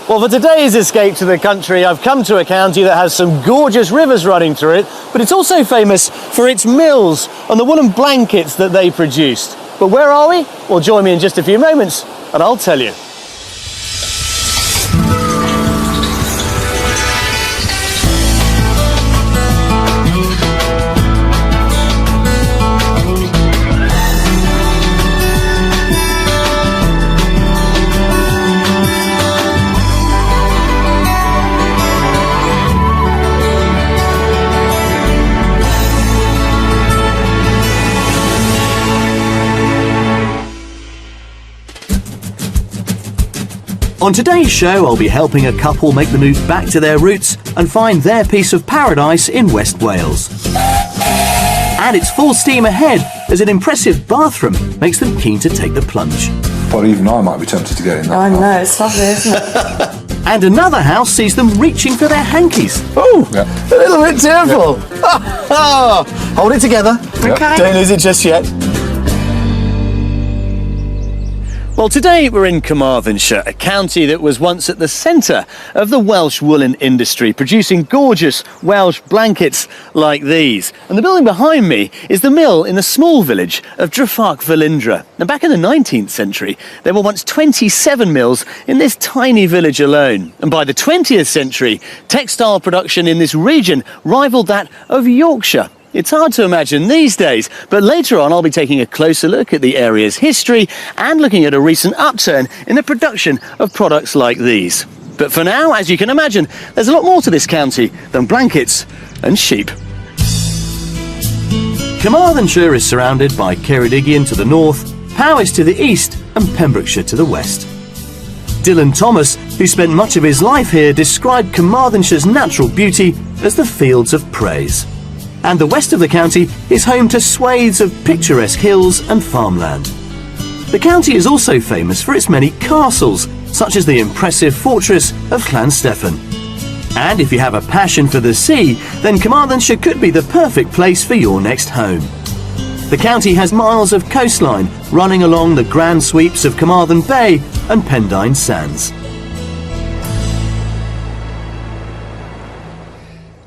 Well, for today's escape to the country, I've come to a county that has some gorgeous rivers running through it, but it's also famous for its mills and the woolen blankets that they produced. But where are we? Well, join me in just a few moments and I'll tell you. On today's show, I'll be helping a couple make the move back to their roots and find their piece of paradise in West Wales. And it's full steam ahead as an impressive bathroom makes them keen to take the plunge. Well, even I might be tempted to get in that. I know, it's lovely, isn't it? And another house sees them reaching for their hankies. Oh, Yeah. a little bit tearful. Hold it together. Okay. Don't lose it just yet. Well, today we're in Carmarthenshire, a county that was once at the centre of the Welsh woolen industry, producing gorgeous Welsh blankets like these. And the building behind me is the mill in the small village of Drefarch Felindre. Now, back in the 19th century, there were once 27 mills in this tiny village alone. And by the 20th century, textile production in this region rivaled that of Yorkshire. It's hard to imagine these days, but later on I'll be taking a closer look at the area's history and looking at a recent upturn in the production of products like these. But for now, as you can imagine, there's a lot more to this county than blankets and sheep. Carmarthenshire is surrounded by Ceredigion to the north, Powys to the east and Pembrokeshire to the west. Dylan Thomas, who spent much of his life here, described Carmarthenshire's natural beauty as the fields of praise. And the west of the county is home to swathes of picturesque hills and farmland. The county is also famous for its many castles, such as the impressive fortress of Llanstefan. And if you have a passion for the sea, then Carmarthenshire could be the perfect place for your next home. The county has miles of coastline running along the grand sweeps of Carmarthen Bay and Pendine Sands.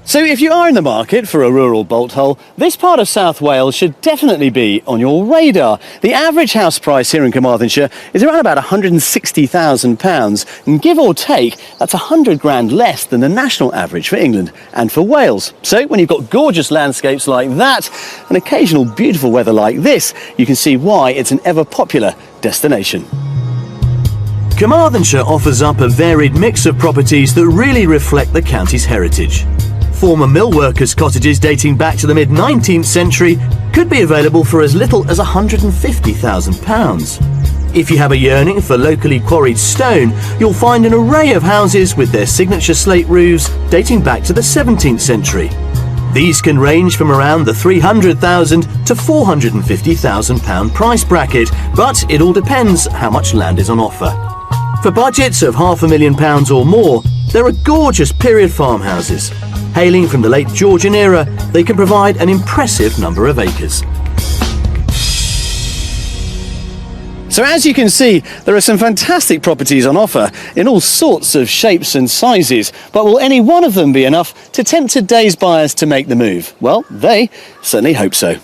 So if you are in the market for a rural bolt hole, this part of South Wales should definitely be on your radar. The average house price here in Carmarthenshire is around about £160,000, and give or take, that's 100 grand less than the national average for England and for Wales. So when you've got gorgeous landscapes like that and occasional beautiful weather like this, you can see why it's an ever popular destination. Carmarthenshire offers up a varied mix of properties that really reflect the county's heritage. Former mill workers' cottages dating back to the mid-19th century could be available for as little as £150,000. If you have a yearning for locally quarried stone, you'll find an array of houses with their signature slate roofs dating back to the 17th century. These can range from around the £300,000 to £450,000 price bracket, but it all depends how much land is on offer. For budgets of £500,000 or more, there are gorgeous period farmhouses. Hailing from the late Georgian era, they can provide an impressive number of acres. So as you can see, there are some fantastic properties on offer in all sorts of shapes and sizes, but will any one of them be enough to tempt today's buyers to make the move? Well, they certainly hope so.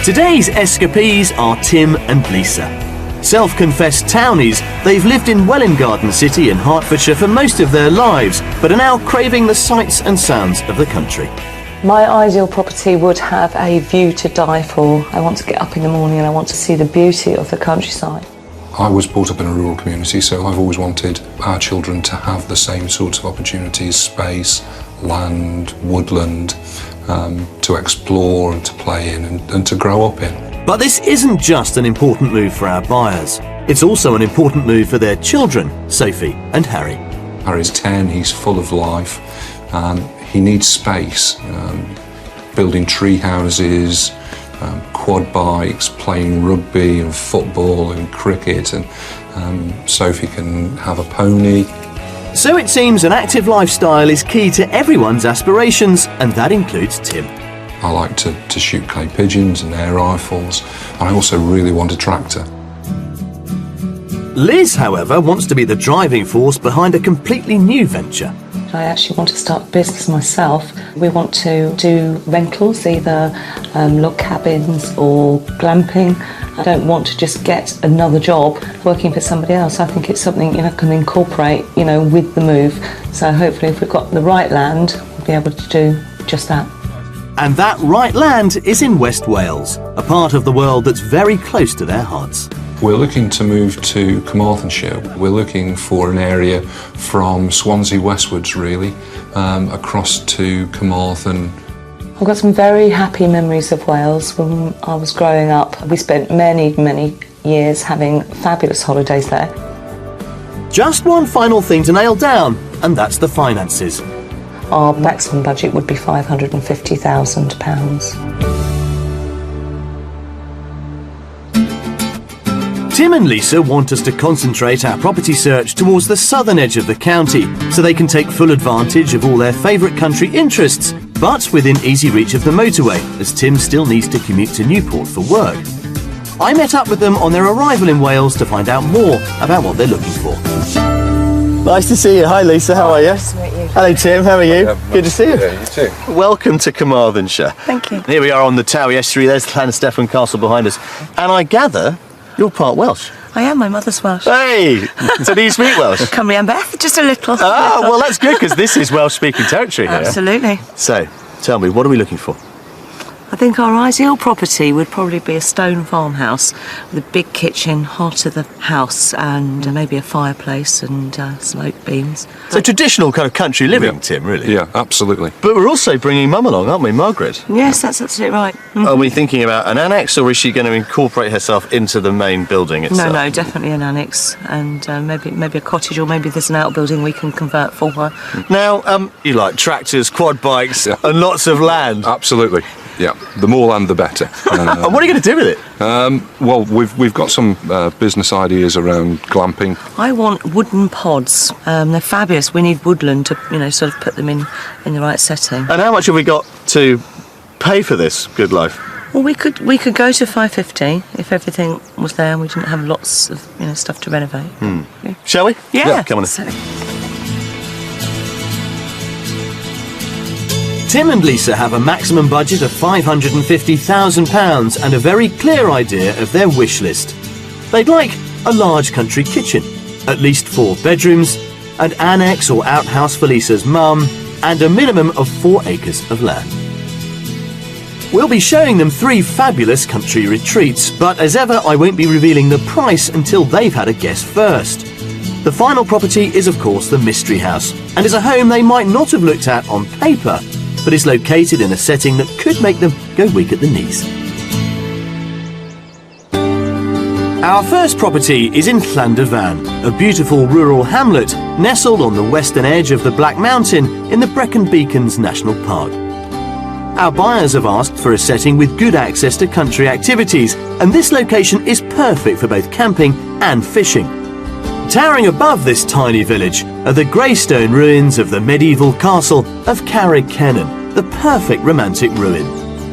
Today's escapees are Tim and Lisa. Self-confessed townies, they've lived in Welwyn Garden City in Hertfordshire for most of their lives, but are now craving the sights and sounds of the country. My ideal property would have a view to die for. I want to get up in the morning and I want to see the beauty of the countryside. I was brought up in a rural community, so I've always wanted our children to have the same sorts of opportunities, space, land, woodland, to explore and to play in and to grow up in. But this isn't just an important move for our buyers. It's also an important move for their children, Sophie and Harry. Harry's 10, he's full of life, he needs space, building tree houses, quad bikes, playing rugby and football and cricket, and Sophie can have a pony. So it seems an active lifestyle is key to everyone's aspirations, and that includes Tim. I like to shoot clay pigeons and air rifles, and I also really want a tractor. Liz, however, wants to be the driving force behind a completely new venture. I actually want to start a business myself. We want to do rentals, either log cabins or glamping. I don't want to just get another job working for somebody else. I think it's something I can incorporate, with the move. So hopefully if we've got the right land, we'll be able to do just that. And that right land is in West Wales, a part of the world that's very close to their hearts. We're looking to move to Carmarthenshire. We're looking for an area from Swansea westwards, really, across to Carmarthen. I've got some very happy memories of Wales. When I was growing up, we spent many, many years having fabulous holidays there. Just one final thing to nail down, and that's the finances. Our maximum budget would be £550,000. Tim and Lisa want us to concentrate our property search towards the southern edge of the county so they can take full advantage of all their favourite country interests, but within easy reach of the motorway, as Tim still needs to commute to Newport for work. I met up with them on their arrival in Wales to find out more about what they're looking for. Nice to see you. Hi Lisa, how are you? Nice to meet you. Hello Tim, how are you? Good to see you. Yeah, you too. Welcome to Carmarthenshire. Thank you. Here we are on the Towie Estuary, there's Llansteffan Castle behind us. And I gather you're part Welsh. I am. My mother's Welsh. Hey! So do you speak Welsh? Cymru and Beth, just a little. Ah, well that's good because this is Welsh-speaking territory here. Absolutely. So, tell me, what are we looking for? I think our ideal property would probably be a stone farmhouse with a big kitchen, heart of the house, and maybe a fireplace and some oak beams. So traditional kind of country living, Yeah. Tim, really? Yeah, absolutely. But we're also bringing Mum along, aren't we, Margaret? Yes, that's absolutely right. Are we thinking about an annex or is she going to incorporate herself into the main building itself? No, definitely an annex, and maybe a cottage, or maybe there's an outbuilding we can convert for her. Now, you like tractors, quad bikes, Yeah. and lots of land. Absolutely. Yeah, the more land, the better. And what are you going to do with it? Well, we've got some business ideas around glamping. I want wooden pods. They're fabulous. We need woodland to, sort of put them in the right setting. And how much have we got to pay for this good life? Well, we could go to 550 if everything was there and we didn't have lots of stuff to renovate. Shall we? Yeah. Come on. So- Tim and Lisa have a maximum budget of £550,000 and a very clear idea of their wish list. They'd like a large country kitchen, at least 4 bedrooms, an annex or outhouse for Lisa's mum, and a minimum of 4 acres of land. We'll be showing them 3 fabulous country retreats, but as ever I won't be revealing the price until they've had a guess first. The final property is of course the Mystery House, and is a home they might not have looked at on paper, but is located in a setting that could make them go weak at the knees. Our first property is in Llandervan, a beautiful rural hamlet nestled on the western edge of the Black Mountain in the Brecon Beacons National Park. Our buyers have asked for a setting with good access to country activities, and this location is perfect for both camping and fishing. Towering above this tiny village are the greystone ruins of the medieval castle of Carrick-Kennen, the perfect romantic ruin.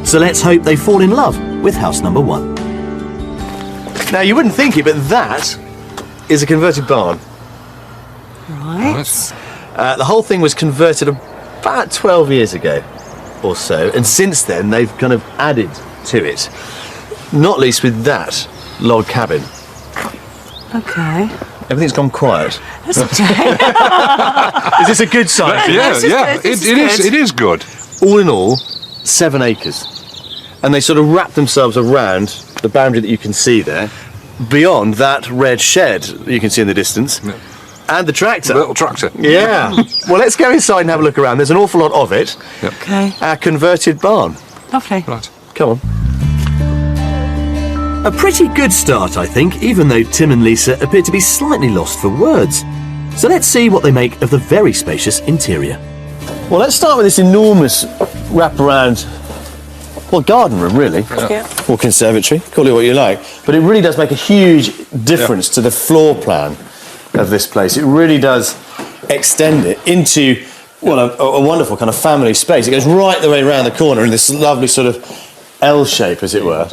So let's hope they fall in love with house number 1. Now, you wouldn't think it, but that is a converted barn. Right. The whole thing was converted about 12 years ago or so, and since then they've kind of added to it. Not least with that log cabin. Okay. Everything's gone quiet. That's okay. Is this a good sign? Yeah, this is yeah, good, this it is is. good. It is good. All in all, 7 acres. And they sort of wrap themselves around the boundary that you can see there, beyond that red shed that you can see in the distance, and the tractor. Little tractor. Yeah. Well, let's go inside and have a look around. There's an awful lot of it. Okay. Our converted barn. Lovely. Right. Come on. A pretty good start, I think, even though Tim and Lisa appear to be slightly lost for words. So let's see what they make of the very spacious interior. Well, let's start with this enormous wraparound, well, garden room, really. Yeah. Or conservatory, call it what you like. But it really does make a huge difference to the floor plan of this place. It really does extend it into, well, a wonderful kind of family space. It goes right the way around the corner in this lovely sort of L shape, as it were.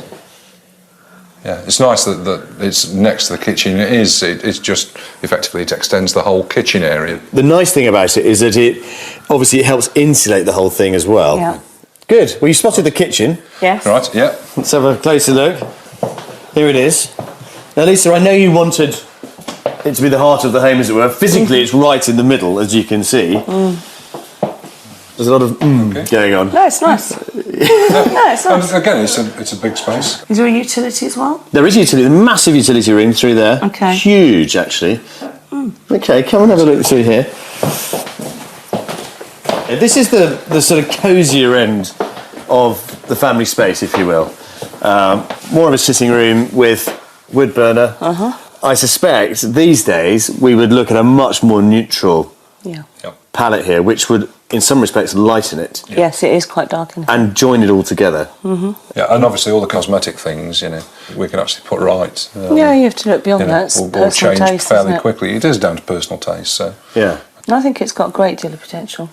Yeah, it's nice that it's next to the kitchen. It's just effectively it extends the whole kitchen area. The nice thing about it is that it helps insulate the whole thing as well. Yeah. Good. Well, you spotted the kitchen. Yes. Right, yeah. Let's have a closer look. Here it is. Now, Lisa, I know you wanted it to be the heart of the home, as it were. Physically, it's right in the middle, as you can see. There's a lot of going on. No, it's nice. No, it's nice. And again, it's a big space. Is there a utility as well? There is a utility, a massive utility room through there. Okay. Huge, actually. Okay, come and have a look through here. This is the sort of cosier end of the family space, if you will. More of a sitting room with wood burner. I suspect these days we would look at a much more neutral Yeah. palette here, which would, in some respects, lighten it Yes, it is quite dark in here. and join it all together. Yeah, and obviously all the cosmetic things, we can actually put right. Yeah, you have to look beyond that. It's will personal change taste, fairly isn't it? quickly. It is down to personal taste, so. Yeah. And I think it's got a great deal of potential.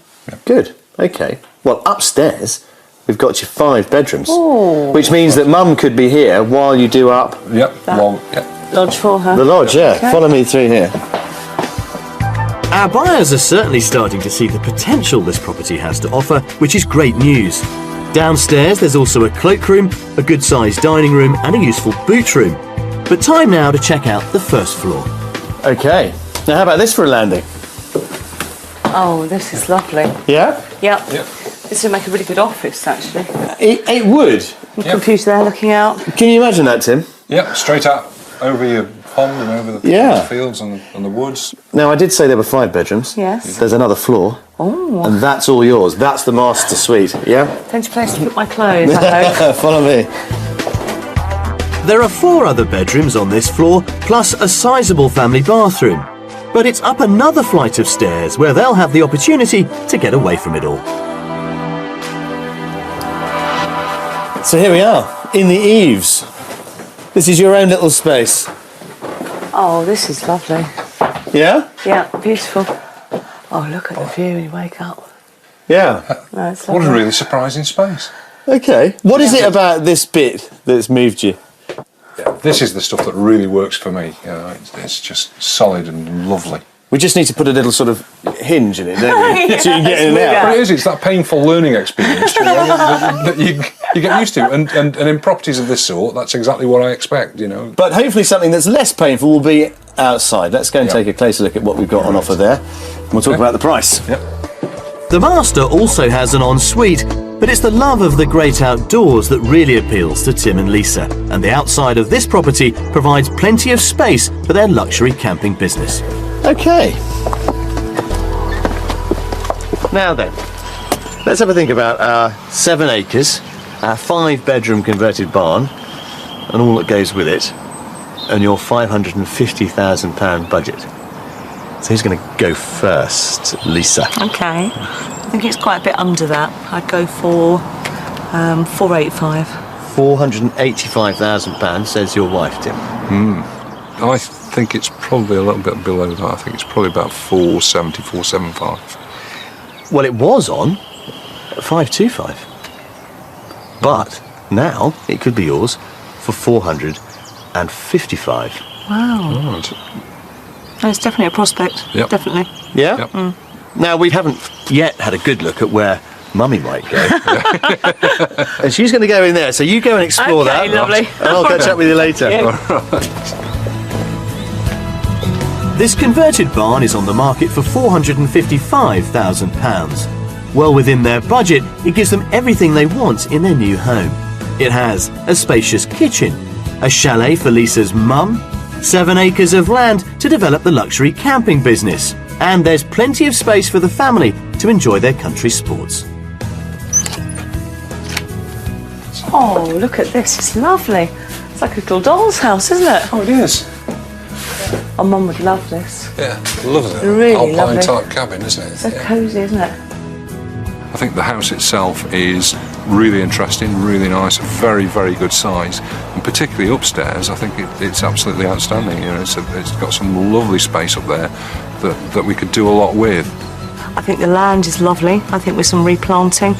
Good. Okay. Well, upstairs we've got your 5 bedrooms, Ooh. which means that Mum could be here while you do up Yep. Well, yeah. Lodge for her. the lodge. Yeah. Okay. Follow me through here. Our buyers are certainly starting to see the potential this property has to offer, which is great news. Downstairs there's also a cloakroom, a good-sized dining room and a useful boot room. But time now to check out the first floor. Okay. Now, how about this for a landing? Oh, this is lovely. Yeah. Yep. Yep. This would make a really good office, actually. It would. The computer there looking out. Can you imagine that, Tim? Yep, straight out over your pond and over the Yeah. fields and the woods. Now, I did say there were 5 bedrooms. Yes. There's another floor. Oh, And that's all yours. That's the master suite. Yeah. plenty of place to put my clothes, I hope. Follow me. There are 4 other bedrooms on this floor, plus a sizable family bathroom. But it's up another flight of stairs where they'll have the opportunity to get away from it all. So here we are in the eaves. This is your own little space. Oh, this is lovely. Yeah. Yeah, beautiful. Oh, look at the view when you wake up. Yeah. No, it's What lovely. a really surprising space. Okay. What is it about this bit that's moved you? This is the stuff that really works for me. It's just solid and lovely. We just need to put a little sort of hinge in it, don't we? Yeah, So you can get in and let's move out. But it is, it's that painful learning experience that you get used to. And in properties of this sort, that's exactly what I expect, But hopefully something that's less painful will be outside. Let's go and Yeah. take a closer look at what we've got on offer there. And we'll talk Okay. about the price. Yep. The master also has an ensuite, but it's the love of the great outdoors that really appeals to Tim and Lisa. And the outside of this property provides plenty of space for their luxury camping business. Okay. Now then, let's have a think about our 7 acres, our 5-bedroom converted barn, and all that goes with it, and your £550,000 budget. So who's going to go first, Lisa? Okay. I think it's quite a bit under that. I'd go for 485. £485,000, says your wife, Tim. I think it's probably a little bit below that. I think it's probably about 470, 475. Well, it was on at 525. But now it could be yours for 455. Wow. Right. It's definitely a prospect. Yep. Definitely. Yeah? Yep. Now, we haven't yet had a good look at where Mummy might go. And she's going to go in there, so you go and explore Okay, that. lovely. And I'll catch up with you later. This converted barn is on the market for £455,000. Well within their budget, it gives them everything they want in their new home. It has a spacious kitchen, a chalet for Lisa's mum, 7 acres of land to develop the luxury camping business, and there's plenty of space for the family to enjoy their country sports. Oh, look at this. It's lovely. It's like a little doll's house, isn't it? Oh, it is. Oh, Mum would love this. Yeah, lovely. Really Alpine lovely. type cabin, isn't it? So cosy, isn't it? I think the house itself is really interesting, really nice, very, very good size, and particularly upstairs. I think it's absolutely outstanding. It's got some lovely space up there that we could do a lot with. I think the land is lovely. I think with some replanting,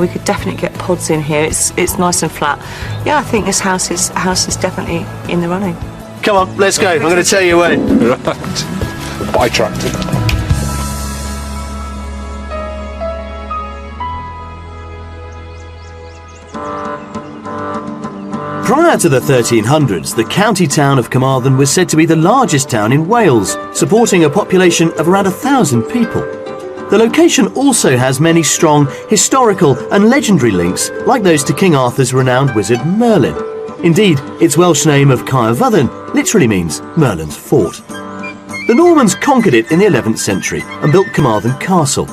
we could definitely get pods in here. It's nice and flat. Yeah, I think this house is definitely in the running. Come on, let's go. I'm going to tell you when. Right. Buy tractor. Prior to the 1300s, the county town of Carmarthen was said to be the largest town in Wales, supporting a population of around 1,000 people. The location also has many strong historical and legendary links, like those to King Arthur's renowned wizard Merlin. Indeed, its Welsh name of Caerfyrddin literally means Merlin's fort. The Normans conquered it in the 11th century and built Carmarthen Castle.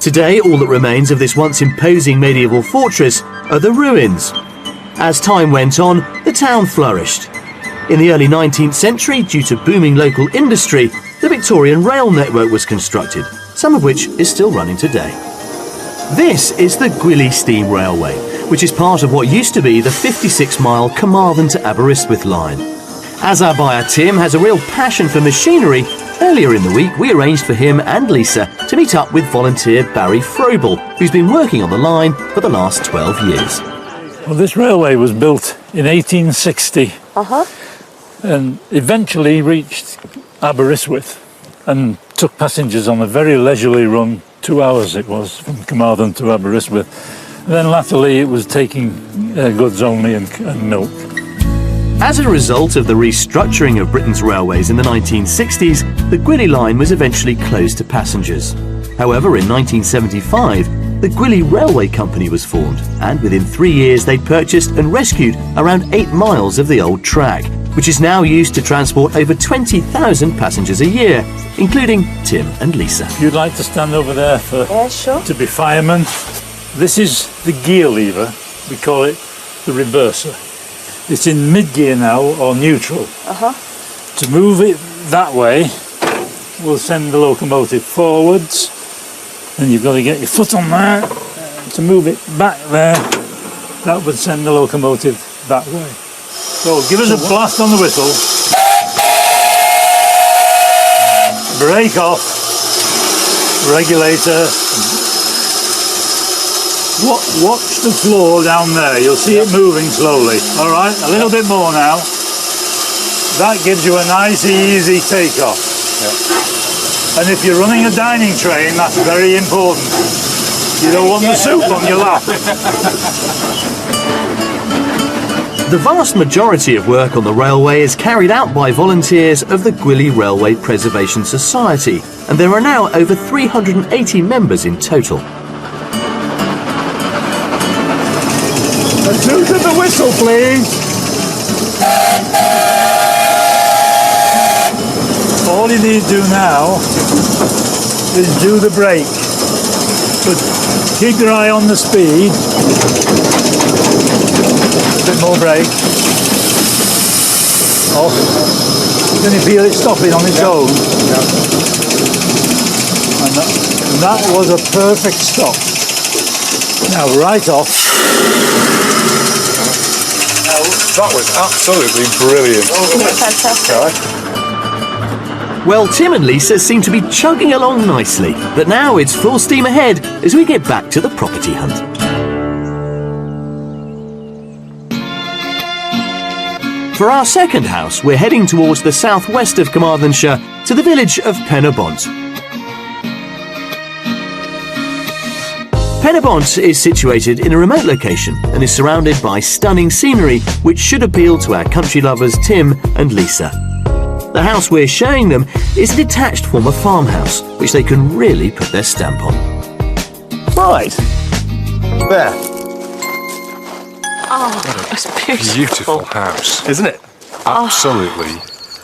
Today, all that remains of this once imposing medieval fortress are the ruins. As time went on, the town flourished. In the early 19th century, due to booming local industry, the Victorian rail network was constructed, some of which is still running today. This is the Gwili Steam Railway, which is part of what used to be the 56-mile Carmarthen to Aberystwyth line. As our buyer Tim has a real passion for machinery, earlier in the week we arranged for him and Lisa to meet up with volunteer Barry Frobel, who's been working on the line for the last 12 years. Well, this railway was built in 1860 and eventually reached Aberystwyth and took passengers on a very leisurely run, 2 hours it was, from Carmarthen to Aberystwyth. And then latterly it was taking goods only and milk. As a result of the restructuring of Britain's railways in the 1960s, the Gwili line was eventually closed to passengers. However, in 1975, the Gwili Railway Company was formed, and within 3 years they'd purchased and rescued around 8 miles of the old track, which is now used to transport over 20,000 passengers a year, including Tim and Lisa. If you'd like to stand over there to be firemen. This is the gear lever, we call it the reverser. It's in mid-gear now, or neutral. To move it that way, we'll send the locomotive forwards. Then you've got to get your foot on there to move it back there. That would send the locomotive that way. So give us a blast on the whistle. Brake off. Regulator. Watch the floor down there. You'll see it moving slowly. All right, a little bit more now. That gives you a nice, easy takeoff. And if you're running a dining train, that's very important. You don't want the soup on your lap. The vast majority of work on the railway is carried out by volunteers of the Gwili Railway Preservation Society, and there are now over 380 members in total. A toot of the whistle, please. All you need to do now is do the brake. But keep your eye on the speed. A bit more brake. Off. Can you feel it stopping on its own? And that was a perfect stop. Now right off. That was absolutely brilliant. Fantastic. Well, Tim and Lisa seem to be chugging along nicely, but now it's full steam ahead as we get back to the property hunt. For our second house, we're heading towards the southwest of Carmarthenshire to the village of Pen-y-bont. Pen-y-bont is situated in a remote location and is surrounded by stunning scenery which should appeal to our country lovers Tim and Lisa. The house we're showing them is a detached former farmhouse, which they can really put their stamp on. Right. There. Oh, that's beautiful. Beautiful house. Isn't it? Absolutely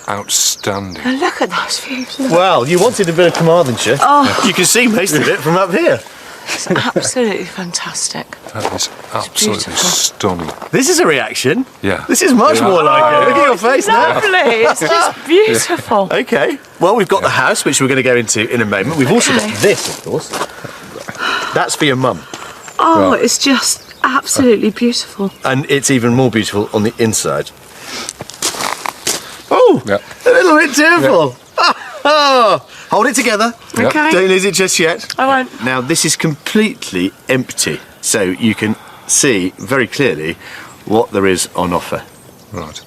outstanding. And look at those views. Look. Well, you wanted a bit of Carmarthenshire. You can see most of it from up here. It's absolutely fantastic. That is absolutely beautiful. stunning. This is a reaction. Yeah. This is much more like it. Look at your face now. Lovely. It's just beautiful. Okay. Well, we've got the house, which we're going to go into in a moment. We've also got this, of course. That's for your mum. Oh, it's just absolutely beautiful. And it's even more beautiful on the inside. Oh, Yeah. a little bit tearful. Oh, hold it together. Yeah. Okay. Don't lose it just yet. I won't. Now, this is completely empty, so you can see very clearly what there is on offer. Right.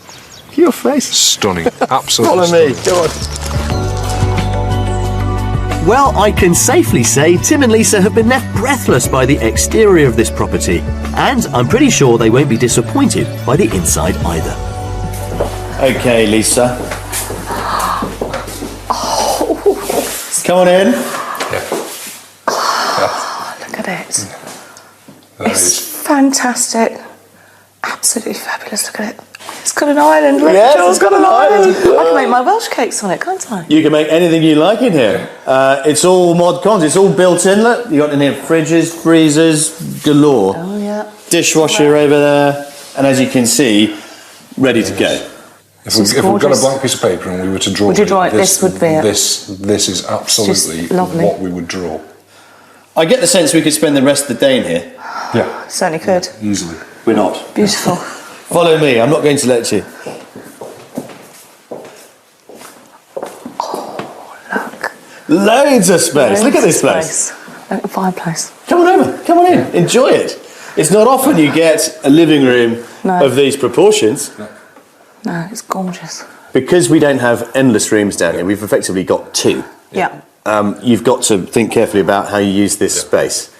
Your face. Stunning. Absolutely Follow me. stunning. Come on. Well, I can safely say Tim and Lisa have been left breathless by the exterior of this property, and I'm pretty sure they won't be disappointed by the inside either. Okay, Lisa. Come on in. Look at it. There It's is. fantastic. Absolutely fabulous. Look at it. It's got an island. Look, Yes, Joel's it's got an island. I can make my Welsh cakes on it, can't I? You can make anything you like in here. It's all mod cons. It's all built in. Look, you got in here fridges, freezers, galore. Oh, yeah. Dishwasher over there, and as you can see, ready to go. If we've got a gorgeous. blank piece of paper and we were to draw Would you draw it? This would be it. This is absolutely lovely. what we would draw. I get the sense we could spend the rest of the day in here. Yeah, Certainly could. easily. We're not. Beautiful. Follow me. I'm not going to let you. Look. Loads of space. Look at this place. Look at the fireplace. Come on over. Come on in. Enjoy it. It's not often you get a living room No. of these proportions. No, it's gorgeous. Because we don't have endless rooms down here, we've effectively got two. Yeah. You've got to think carefully about how you use this space.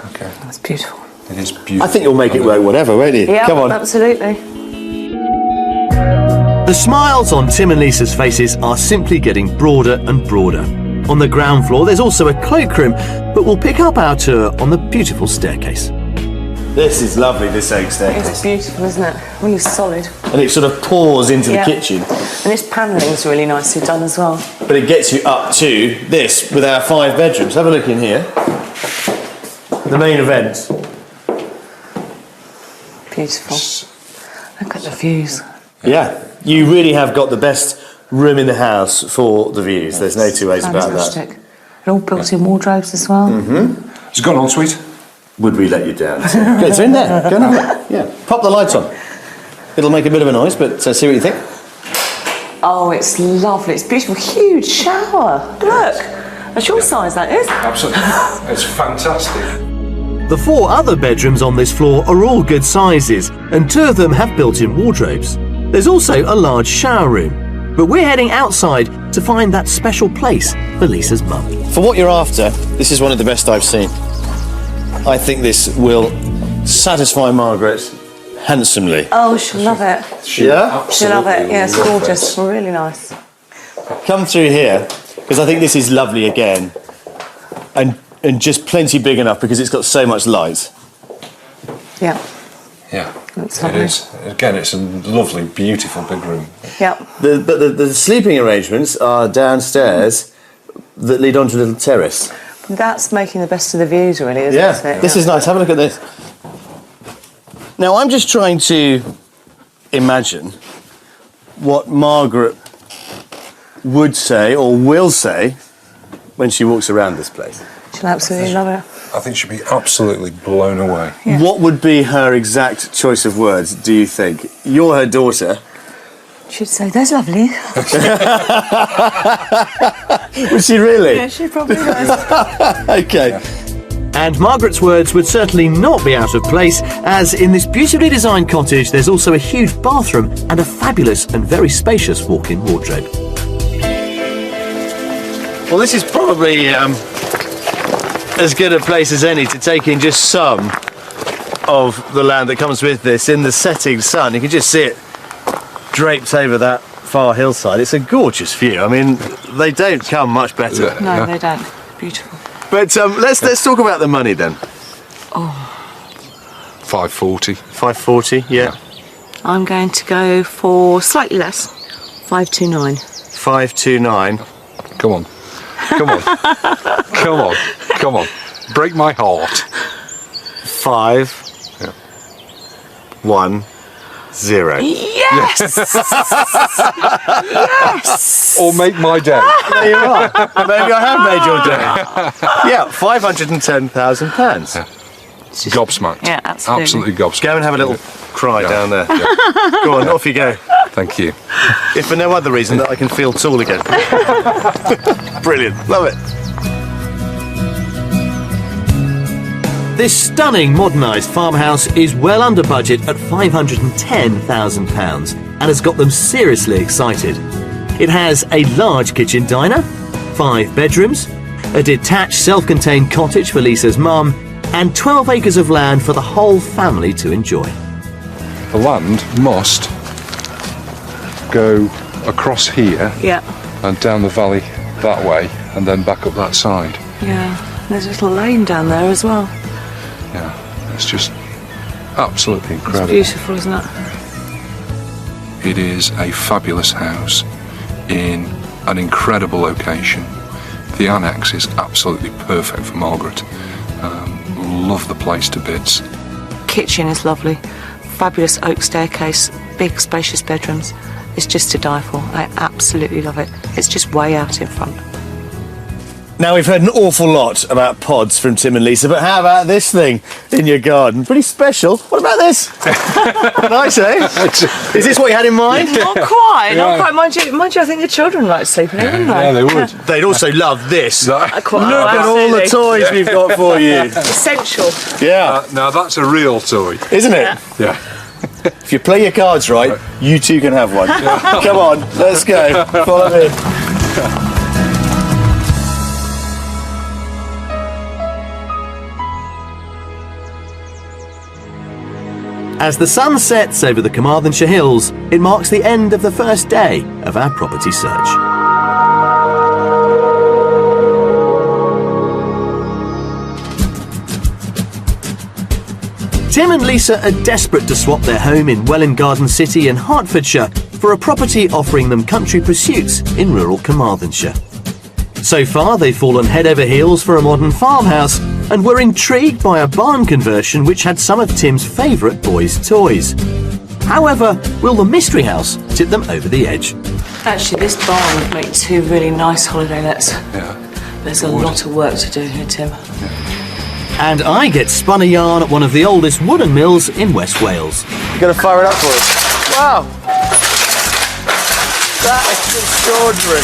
Okay. That's beautiful. It is beautiful. I think you'll make it work whatever, won't you? Yeah, Come on. absolutely. The smiles on Tim and Lisa's faces are simply getting broader and broader. On the ground floor, there's also a cloakroom, but we'll pick up our tour on the beautiful staircase. This is lovely, this oak It's staircase. beautiful, isn't it? Really solid. And it sort of pours into Yeah. the kitchen, And this panelling's really nicely done as well. but it gets you up to this with our 5 bedrooms. Have a look in here. The main event. Beautiful. Look at the views. Yeah, you really have got the best room in the house for the views. There's no two ways about that. Fantastic. And all built-in wardrobes as well. It's gone on, sweet. Would we let you down? Go, it's in there. Go and have a look. Yeah. Pop the lights on. It'll make a bit of a noise, but see what you think. Oh, it's lovely. It's beautiful. Huge shower. Look. That's your size, that is. Absolutely. It's fantastic. The 4 other bedrooms on this floor are all good sizes, and 2 of them have built-in wardrobes. There's also a large shower room, but we're heading outside to find that special place for Lisa's mum. For what you're after, this is one of the best I've seen. I think this will satisfy Margaret handsomely. Oh, she'll love it. Yeah? She'll love it. Absolutely Yeah, it's love gorgeous. it. Really nice. Come through here, because I think this is lovely again. And just plenty big enough because it's got so much light. Yeah. Yeah, That's it lovely. is. Again, it's a lovely, beautiful big room. Yeah. But the sleeping arrangements are downstairs that lead onto a little terrace. That's making the best of the views, really, isn't Yeah, it? this is nice. Have a look at this. Now, I'm just trying to imagine what Margaret would say or will say when she walks around this place. She'll absolutely love it. I think she'd be absolutely blown away. Yeah. What would be her exact choice of words, do you think? You're her daughter. She'd say, "That's lovely." Would she really? Yeah, she probably does. Okay. And Margaret's words would certainly not be out of place, as in this beautifully designed cottage there's also a huge bathroom and a fabulous and very spacious walk-in wardrobe. Well, this is probably as good a place as any to take in just some of the land that comes with this in the setting sun. You can just see it draped over that far hillside. It's a gorgeous view. I mean, they don't come much better. Yeah. No, they don't. Beautiful. But let's talk about the money then. 540. 540, yeah. I'm going to go for slightly less, 529. 529. Come on. Come on. Come on. Come on. Break my heart. 5 Yeah. 1 0. Yes! Yes! Or make my day. There you are. Maybe I have made your day. Yeah, £510,000. Gobsmacked. Yeah, absolutely. Absolutely gobsmacked. Go and have a little cry Yeah. down there. Go on, off you go. Thank you. If for no other reason that I can feel tall again. Brilliant, love it. this stunning modernised farmhouse is well under budget at £510,000 and has got them seriously excited. It has a large kitchen diner, 5 bedrooms, a detached self-contained cottage for Lisa's mum, and 12 acres of land for the whole family to enjoy. The land must go across here Yeah, and down the valley that way and then back up that side. yeah. There's a little lane down there as well. Yeah, it's just absolutely It's incredible. beautiful, isn't it? It is a fabulous house in an incredible location. The annex is absolutely perfect for Margaret. Love the place to bits. Kitchen is lovely. Fabulous oak staircase, big spacious bedrooms. It's just to die for. I absolutely love it. It's just way out in front. Now, we've heard an awful lot about pods from Tim and Lisa, but how about this thing in your garden? Pretty special. What about this? Nice, eh? Is this what you had in mind? Not quite, not quite. Mind you, I think the children like sleeping in, wouldn't they? Yeah, they would. They'd also love this. I quite, Look at all the absolutely. toys we've got for you. Essential. Yeah, Now that's a real toy. isn't it? Yeah. If you play your cards right, you too can have one. Come on, let's go. Follow me. As the sun sets over the Carmarthenshire Hills, it marks the end of the first day of our property search. Tim and Lisa are desperate to swap their home in Welwyn Garden City in Hertfordshire for a property offering them country pursuits in rural Carmarthenshire. So far, they've fallen head over heels for a modern farmhouse and were intrigued by a barn conversion which had some of Tim's favourite boys' toys. However, will the mystery house tip them over the edge? Actually, this barn would make 2 really nice holiday lets. Yeah. There's a lot of work to do here, Tim. And I get spun a yarn at one of the oldest wooden mills in West Wales. You gotta fire it up for us. Wow! That is extraordinary.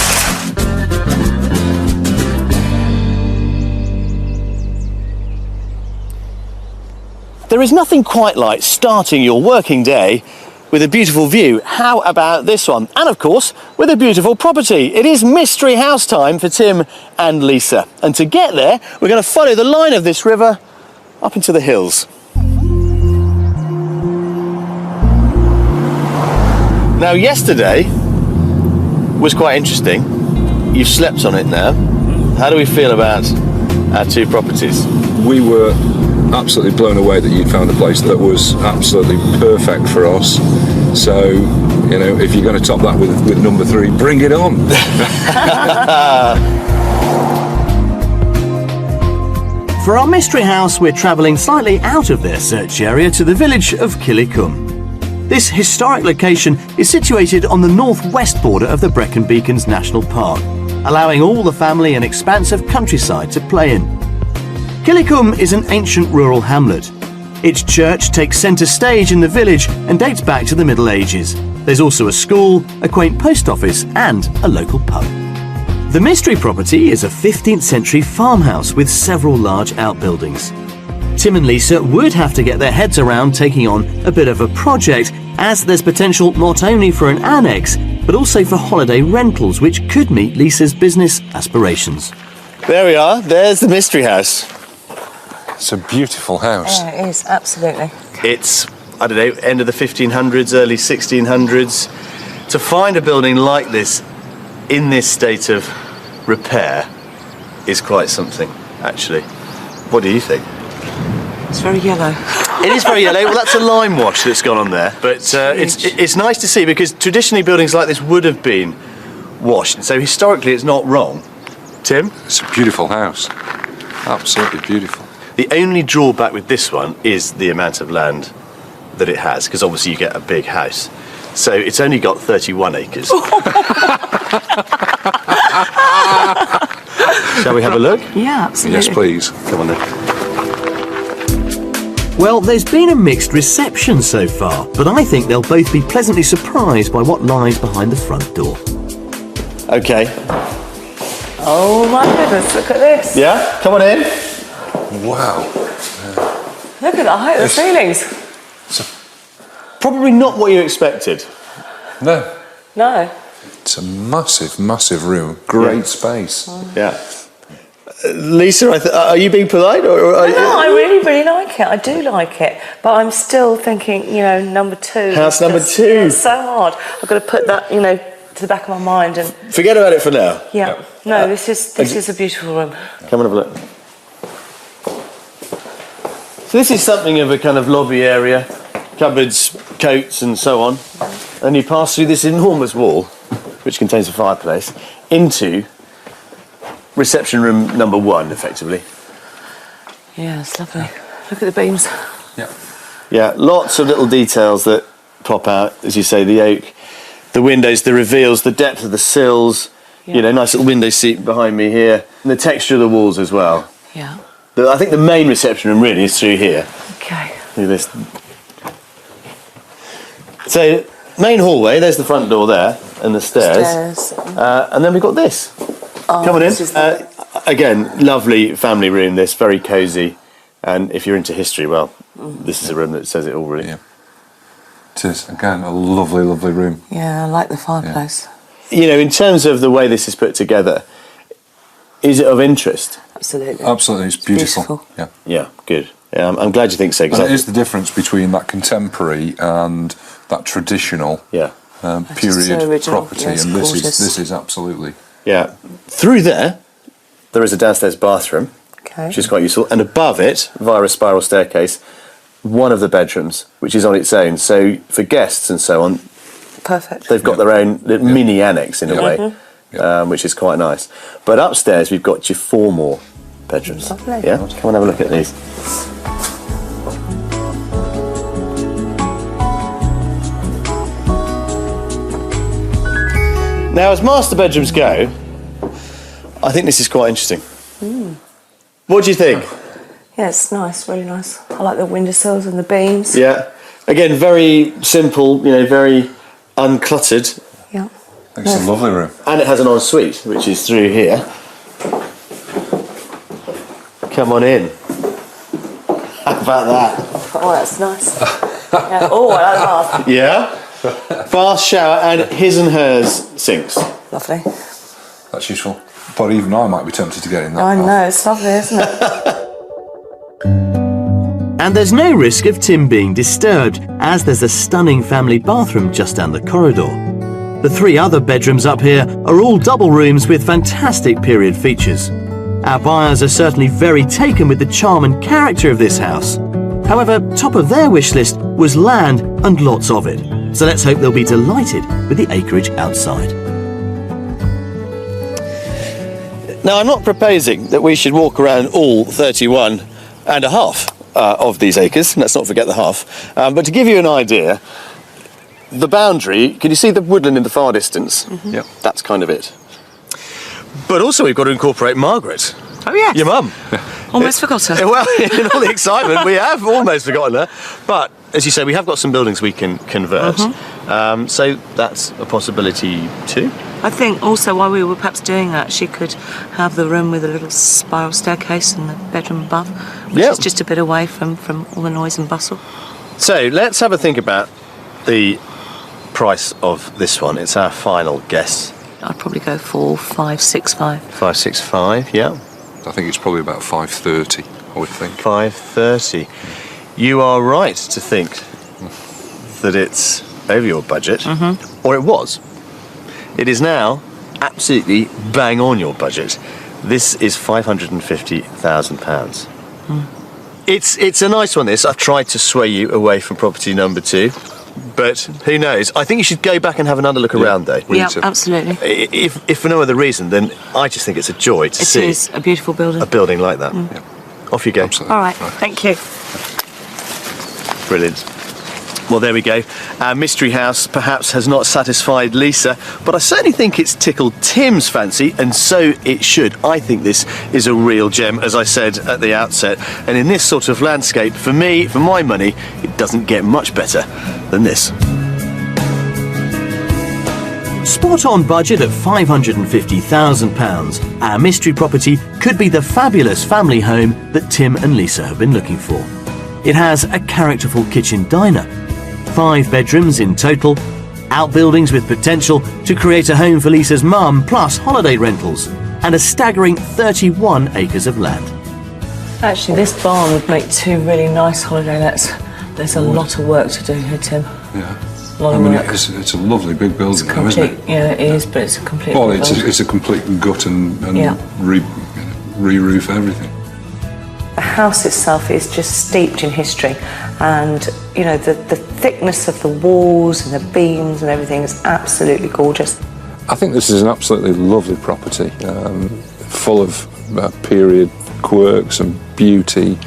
There is nothing quite like starting your working day with a beautiful view. How about this one? And of course, with a beautiful property. It is mystery house time for Tim and Lisa. And to get there, we're going to follow the line of this river up into the hills. Now, yesterday was quite interesting. You've slept on it now. How do we feel about our 2 properties? We were absolutely blown away that you'd found a place that was absolutely perfect for us. So, you know, if you're going to top that with number 3, bring it on. For our mystery house, we're travelling slightly out of their search area to the village of Killycumbe. This historic location is situated on the northwest border of the Brecon Beacons National Park, allowing all the family an expanse of countryside to play in. Killycumbe is an ancient rural hamlet. Its church takes centre stage in the village and dates back to the Middle Ages. There's also a school, a quaint post office and a local pub. The mystery property is a 15th century farmhouse with several large outbuildings. Tim and Lisa would have to get their heads around taking on a bit of a project, as there's potential not only for an annex, but also for holiday rentals, which could meet Lisa's business aspirations. There we are. There's the mystery house. It's a beautiful house. Yeah, it is, absolutely. It's, I don't know, end of the 1500s, early 1600s. To find a building like this in this state of repair is quite something, actually. What do you think? It's very yellow. It is very yellow. Well, that's a lime wash that's gone on there. But it's nice to see, because traditionally buildings like this would have been washed. So historically it's not wrong. Tim? It's a beautiful house. Absolutely beautiful. The only drawback with this one is the amount of land that it has, because obviously you get a big house. So it's only got 31 acres. Shall we have a look? Yeah, absolutely. Yes, please. Come on then. Well, there's been a mixed reception so far, but I think they'll both be pleasantly surprised by what lies behind the front door. Okay. Oh my goodness, look at this. Yeah? Come on in. Wow. Look at the height of the ceilings. Probably not what you expected. No. No. It's a massive, massive room. Great space. Yeah. Lisa, are you being polite? Or are No, I really, really like it. I do like it. But I'm still thinking, number 2. House number 2. It's so hard. I've got to put that, to the back of my mind. And Forget about it for now. yeah. No, this is a beautiful room. Come and have a look. So this is something of a kind of lobby area, cupboards, coats and so on. And you pass through this enormous wall, which contains a fireplace, into reception room number 1, effectively. Yeah, it's lovely. Look at the beams. Yeah. Yeah, lots of little details that pop out, as you say, the oak, the windows, the reveals, the depth of the sills, Yeah. Nice little window seat behind me here, and the texture of the walls as well. Yeah. I think the main reception room really is through here. Okay. Look at this. So, main hallway, there's the front door there, and the stairs. And then we've got this. Coming in. this is lovely. Again, lovely family room, this, very cosy. And if you're into history, well, this is a room that says it all, really. Yeah. It is, again, a lovely, lovely room. Yeah, I like the fireplace. In terms of the way this is put together, is it of interest? Absolutely. Absolutely, it's beautiful. beautiful. Yeah. Yeah, good. Yeah, I'm glad you think so. And it is the difference between that contemporary and that traditional Yeah, period so original. property, Yeah, it's and gorgeous. this is absolutely. yeah. Through there is a downstairs bathroom, Okay. which is quite useful. And above it, via a spiral staircase, one of the bedrooms, which is on its own. So for guests and so on, Perfect. they've got their own little mini annex in a Yeah. way, which is quite nice. But upstairs, we've got your 4 more bedrooms. Lovely. Yeah, come and have a look at these. Now, as master bedrooms go, I think this is quite interesting. What do you think? Yeah, it's nice, really nice. I like the windowsills and the beams. Yeah. Again, very simple, very uncluttered. Yeah. It's a lovely room. And it has an ensuite, which is through here. Come on in. How about that? Oh, that's nice. Yeah. Oh, I like the bath. Yeah? Bath, shower, and his and hers sinks. Lovely. That's useful. But even I might be tempted to get in that. I bath. know, it's lovely, isn't it? And there's no risk of Tim being disturbed, as there's a stunning family bathroom just down the corridor. The 3 other bedrooms up here are all double rooms with fantastic period features. Our buyers are certainly very taken with the charm and character of this house. However, top of their wish list was land and lots of it. So let's hope they'll be delighted with the acreage outside. Now, I'm not proposing that we should walk around all 31 and a half of these acres. Let's not forget the half. But to give you an idea, the boundary, can you see the woodland in the far distance? Yep. That's kind of it. But also we've got to incorporate Margaret. Oh, yes. Your mum. Almost forgot her. Well, in all the excitement, we have almost forgotten her. But, as you say, we have got some buildings we can convert. So that's a possibility too. I think also while we were perhaps doing that, she could have the room with a little spiral staircase and the bedroom above, which Yep. is just a bit away from all the noise and bustle. So let's have a think about the price of this one. It's our final guess. I'd probably go for 565. 565, yeah. I think it's probably about 5:30, I would think. 530. You are right to think that it's over your budget, or it was. It is now absolutely bang on your budget. This is £550,000. It's a nice one, this. I've tried to sway you away from property number 2, but who knows? I think you should go back and have another look around, though. We Yeah, need to- absolutely. If for no other reason, then I just think it's a joy to It see is a beautiful building. a building like that. Off you go. Absolutely. All right, thank you. Brilliant. Well, there we go. Our mystery house perhaps has not satisfied Lisa, but I certainly think it's tickled Tim's fancy, and so it should. I think this is a real gem, as I said at the outset. And in this sort of landscape, for me, for my money, it doesn't get much better than this. Spot on budget at £550,000, our mystery property could be the fabulous family home that Tim and Lisa have been looking for. It has a characterful kitchen diner, 5 bedrooms in total, outbuildings with potential to create a home for Lisa's mum, plus holiday rentals, and a staggering 31 acres of land. Actually, this barn would make 2 really nice holiday lets. There's a lot of work to do here, Tim. Yeah. A lot I of mean, work. it's a lovely big building, though, isn't it? Yeah, it is, but it's a complete Well, building. it's a complete gut and Yeah. re-roof everything. The house itself is just steeped in history, and you know the thickness of the walls and the beams and everything is absolutely gorgeous. I think this is an absolutely lovely property, full of period quirks and beauty,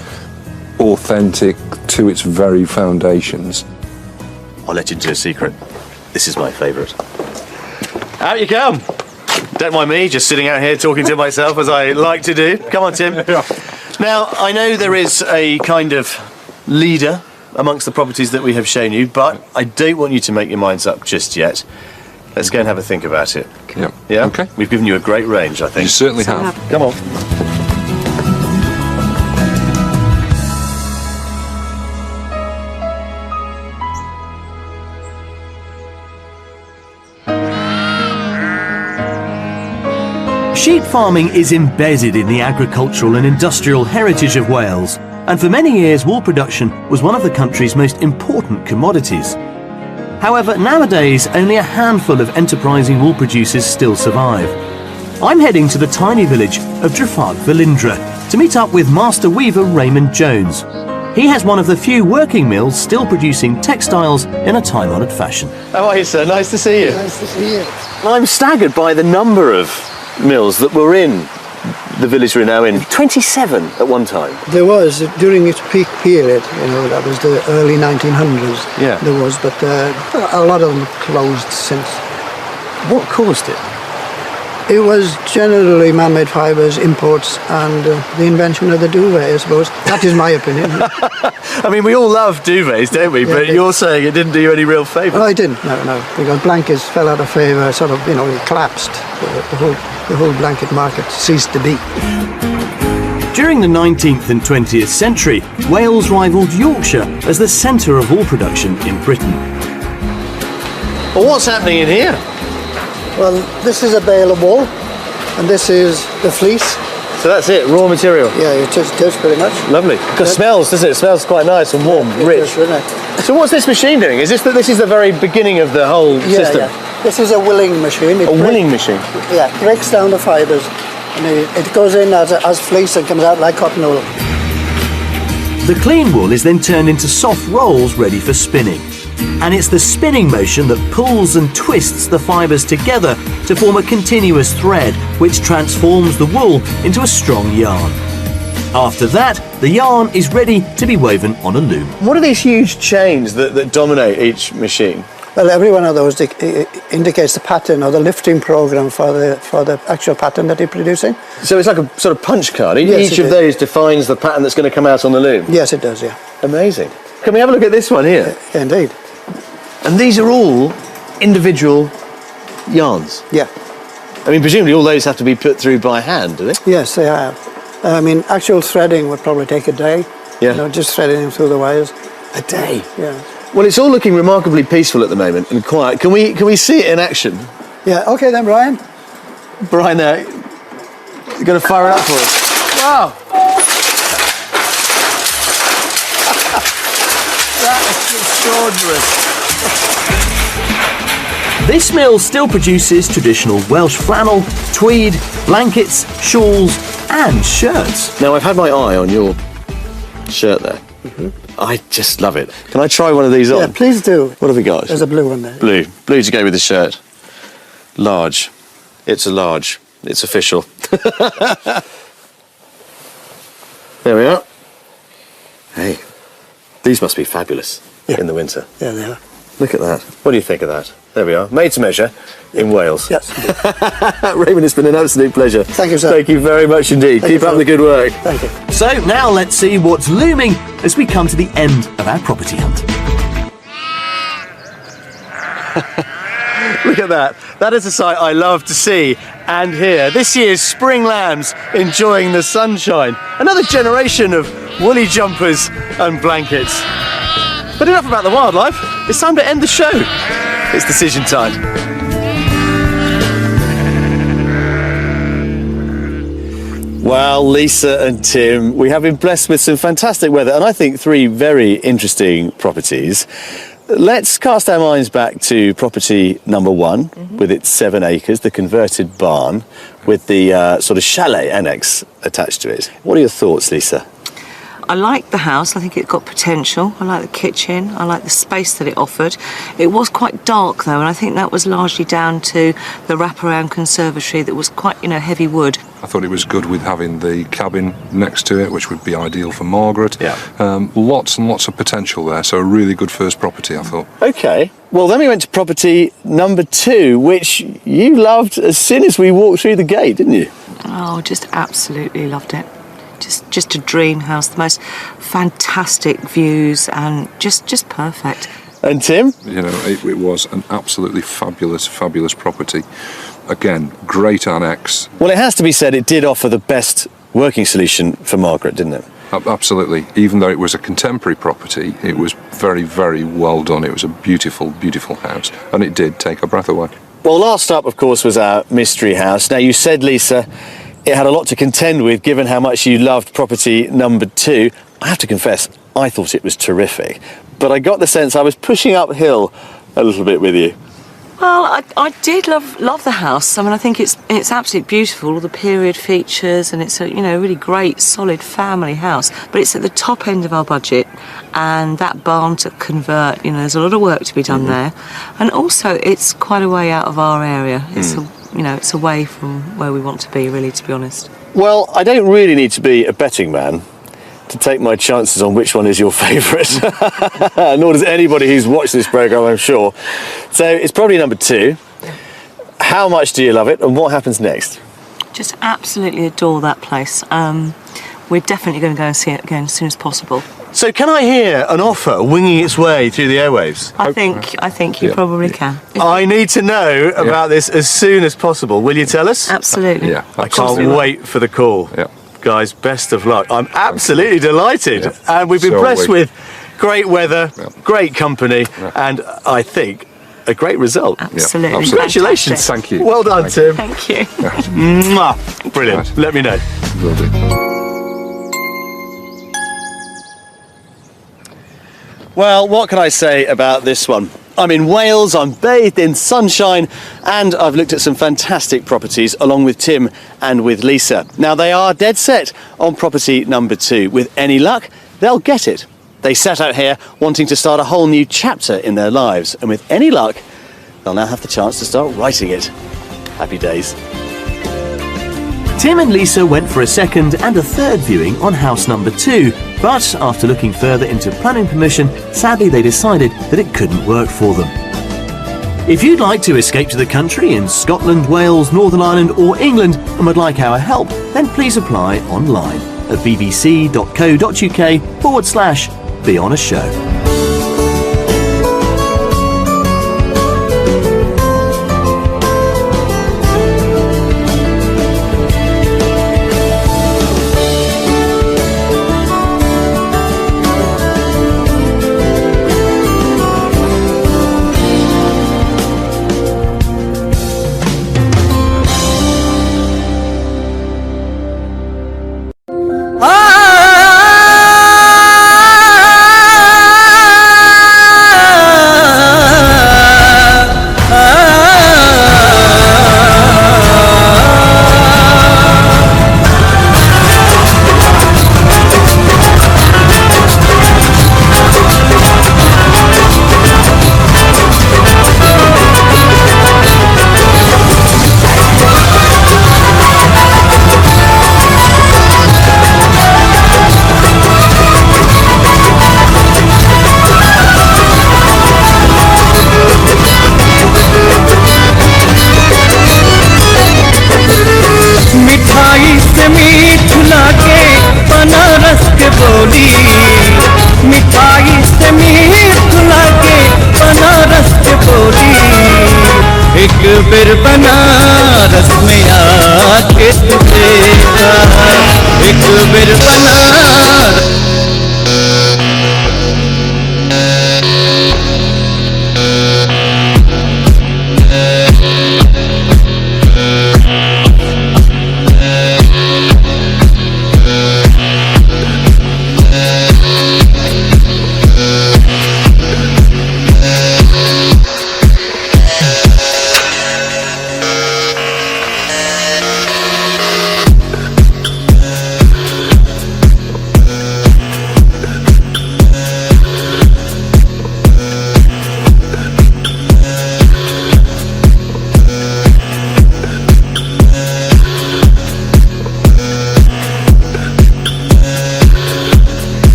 authentic to its very foundations. I'll let you into a secret. This is my favourite. Out you come. Don't mind me, just sitting out here talking to myself as I like to do. Come on, Tim. Now, I know there is a kind of leader amongst the properties that we have shown you, but I don't want you to make your minds up just yet. Let's go and have a think about it. Yeah. Yeah? Okay. We've given you a great range, I think. You certainly have. Come on. Sheep farming is embedded in the agricultural and industrial heritage of Wales, and for many years wool production was one of the country's most important commodities. However, nowadays only a handful of enterprising wool producers still survive. I'm heading to the tiny village of Drefach Velindre to meet up with master weaver Raymond Jones. He has one of the few working mills still producing textiles in a time-honoured fashion. How are you, sir? Nice to see you. Nice to see you. I'm staggered by the number of mills that were in the village we're now in. 27 at one time. There was, during its peak period, you know, that was the early 1900s. Yeah. There was, but a lot of them closed since. What caused it? It was generally man-made fibres, imports, and the invention of the duvet, I suppose. That is my opinion. I mean, we all love duvets, don't we? Yeah, But they- you're saying it didn't do you any real favour. Well, I didn't, no, because blankets fell out of favour, sort of, you know, it collapsed. The whole blanket market ceased to be. During the 19th and 20th century, Wales rivalled Yorkshire as the centre of wool production in Britain. Well, what's happening in here? Well, this is a bale of wool, and this is the fleece. So that's it, raw material. Yeah, it is pretty much. Lovely. Because smells, doesn't it? It smells quite nice and warm, rich. Yes, isn't it? So what's this machine doing? Is this the very beginning of the whole system? Yeah. This is a willing machine. A willing machine? Yeah, breaks down the fibres, and it goes in as fleece and comes out like cotton wool. The clean wool is then turned into soft rolls ready for spinning. And it's the spinning motion that pulls and twists the fibres together to form a continuous thread, which transforms the wool into a strong yarn. After that, the yarn is ready to be woven on a loom. What are these huge chains that dominate each machine? Well, every one of those indicates the pattern or the lifting program for the actual pattern that you're producing. So it's like a sort of punch card. Yes, Each it of is. those defines the pattern that's going to come out on the loom. Yes, it does. Yeah, Amazing. Can we have a look at this one here? indeed. And these are all individual yarns. Yeah. I mean, presumably all those have to be put through by hand, do they? Yes, they have. I mean, actual threading would probably take a day. Yeah. You know, just threading them through the wires. A day. Yeah. Well, it's all looking remarkably peaceful at the moment and quiet. Can we see it in action? Yeah. Okay then, Brian. Brian, you're going to fire it up for us. Wow. That is extraordinary. This mill still produces traditional Welsh flannel, tweed, blankets, shawls and shirts. Now, I've had my eye on your shirt there. I just love it. Can I try one of these on? Yeah, please do. What have we got? There's a blue one there. Blue. Blue to go with the shirt. Large. It's a large. It's official. There we are. Hey, these must be fabulous in the winter. Yeah, they are. Look at that. What do you think of that? There we are. Made to measure in Wales. Yes. Raymond, it's been an absolute pleasure. Thank you, sir. Thank you very much indeed. Thank Keep you, up sir. the good work. Thank you. So now let's see what's looming as we come to the end of our property hunt. Look at that. That is a sight I love to see and hear. This year's spring lambs enjoying the sunshine. Another generation of woolly jumpers and blankets. But enough about the wildlife. It's time to end the show. It's decision time. Well, Lisa and Tim, we have been blessed with some fantastic weather and I think 3 very interesting properties. Let's cast our minds back to property number 1 with its 7 acres, the converted barn with the sort of chalet annex attached to it. What are your thoughts, Lisa? I like the house. I think it got potential. I like the kitchen. I like the space that it offered. It was quite dark though, and I think that was largely down to the wraparound conservatory that was quite, heavy wood. I thought it was good with having the cabin next to it, which would be ideal for Margaret. Yeah. Lots and lots of potential there, so a really good first property, I thought. Okay. Well, then we went to property number 2, which you loved as soon as we walked through the gate, didn't you? Oh, just absolutely loved it. Just a dream house, the most fantastic views and just perfect. And Tim? It was an absolutely fabulous property. Again, great annex. Well, it has to be said it did offer the best working solution for Margaret, didn't it? Absolutely. Even though it was a contemporary property, it was very, very well done. It was a beautiful, beautiful house, and it did take our breath away. Well, last up, of course, was our mystery house. Now, you said, Lisa, it had a lot to contend with, given how much you loved property number 2. I have to confess, I thought it was terrific, but I got the sense I was pushing uphill a little bit with you. Well, I did love the house. I mean, I think it's absolutely beautiful, all the period features, and it's a really great, solid family house. But it's at the top end of our budget, and that barn to convert, there's a lot of work to be done there, and also it's quite a way out of our area. It's it's away from where we want to be, really, to be honest. Well, I don't really need to be a betting man to take my chances on which one is your favourite. Nor does anybody who's watched this programme, I'm sure. So it's probably number 2. How much do you love it and what happens next? Just absolutely adore that place. We're definitely going to go and see it again as soon as possible. So can I hear an offer winging its way through the airwaves? I think you probably can. I need to know about this as soon as possible. Will you tell us? Absolutely. Yeah, I can't wait for the call. Yeah. Guys, best of luck. I'm absolutely delighted. Yeah. And we've been blessed with great weather, great company, and I think a great result. Absolutely. Congratulations. Thank you. Well done, Tim. Thank you. Mwah. Brilliant. Let me know. Will do. Well, what can I say about this one? I'm in Wales, I'm bathed in sunshine, and I've looked at some fantastic properties along with Tim and with Lisa. Now, they are dead set on property number 2. With any luck, they'll get it. They set out here wanting to start a whole new chapter in their lives, and with any luck, they'll now have the chance to start writing it. Happy days. Tim and Lisa went for a second and a third viewing on house number 2, but after looking further into planning permission, sadly they decided that it couldn't work for them. If you'd like to escape to the country in Scotland, Wales, Northern Ireland or England and would like our help, then please apply online at bbc.co.uk/Be On A Show. फिर बनारस में आके तुझे एक बिर बनारस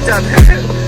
जाते हैं